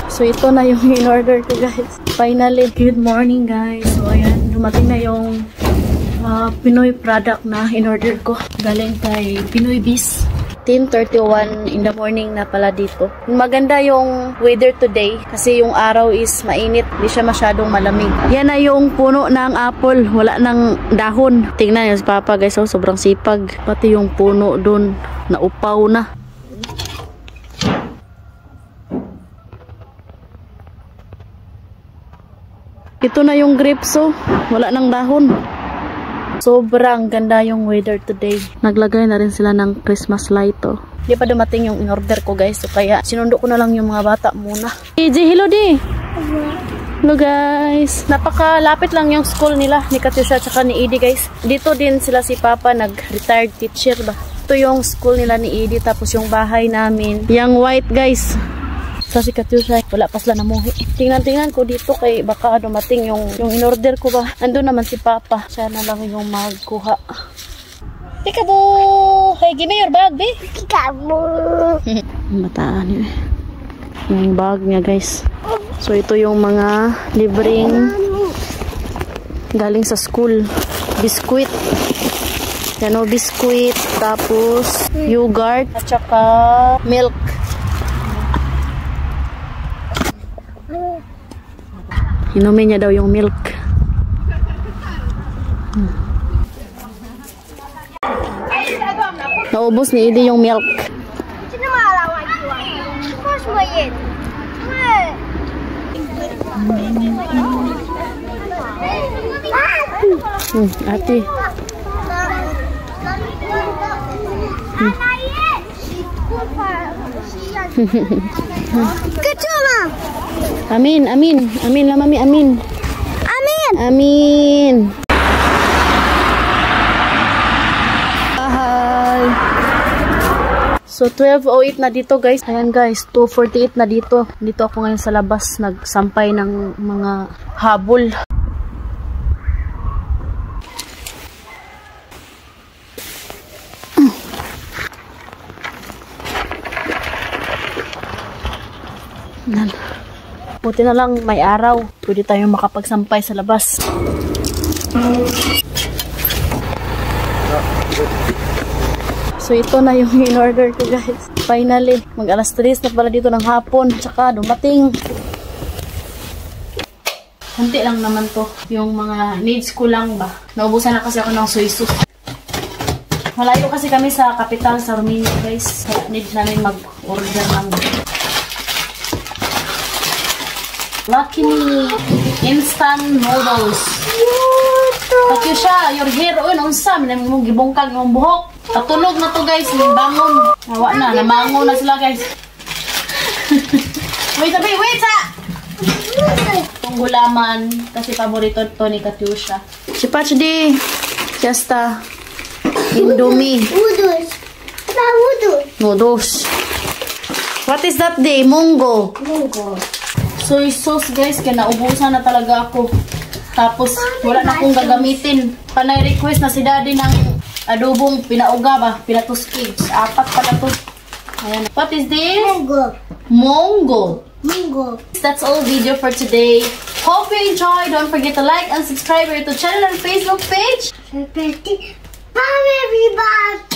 So ito na yung in-order ko guys. Finally, good morning guys. So ayan, dumating na yung Pinoy product na in-order ko. Galing kay Pinoy Biz. 10:31 in the morning na pala dito. Maganda yung weather today kasi yung araw is mainit. Hindi siya masyadong malamig. Yan na yung puno ng apple. Wala ng dahon. Tingnan nyo si Papa guys. Oh, sobrang sipag. Pati yung puno dun naupaw na. Ito na yung grapes oh. Wala ng dahon. Sobrang ganda yung weather today. Naglagay na rin sila ng Christmas light oh. Hindi pa dumating yung in-order ko guys. So kaya sinundo ko na lang yung mga bata muna. EJ, hello di! Hello guys. Napakalapit lang yung school nila ni Katusha at ni Edie guys. Dito din sila si Papa nag-retired teacher ba. Ito yung school nila ni Edie. Tapos yung bahay namin. Yung white guys. Sa si Katusha, wala pa sila namuhi. Tingnan ko dito kay baka dumating yung in-order ko ba. Andun naman si Papa. Siya na lang yung magkuha. Peekaboo! Hey, give me your bag, be. Peekaboo! Mataan yun. Yung bag niya, guys. So, ito yung mga libreng galing sa school. Biskuit. Yan o, biskuit. Tapos, yogurt. At saka, milk. Inumin niya daw yung milk. Naubos ni Edie yung milk. Ate. Amin, amin. Amin lah mami, amin. Amin. Amin. Hi. So 12:08 na dito guys. Ayan guys, 2:48 na dito. Dito ako ngayon sa labas nagsampay ng mga habol. Buti na lang may araw. Pwede tayong makapagsampay sa labas. So ito na yung in-order ko guys. Finally, mag alas 3 na pala dito ng hapon. Tsaka dumating. Kunti lang naman to. Yung mga needs ko lang ba. Naubusan na kasi ako ng soy sauce. Malayo kasi kami sa kapital sa Romania guys. Kaya need namin mag-order ng Lucky Me instant noodles. Katusha, your hair on unsa man mong gibungkag imong buhok. Patulog na to guys, bangon. Nawa na, namangon na sila guys. Wait sa. Itong gulaman kasi paborito to ni Katusha. Si Patchdi, Chesta, Indomie. Noodles. What is that day? Munggo. Soy sauce guys, kaya naubusan na talaga ako. Tapos wala na akong gagamitin. Panay request na si daddy ng adobong pinauga ba? Pinatuskig. 4 pala to. Ayan. What is this? Mongo. That's all video for today. Hope you enjoyed. Don't forget to like and subscribe to our channel and Facebook page. Bye everybody.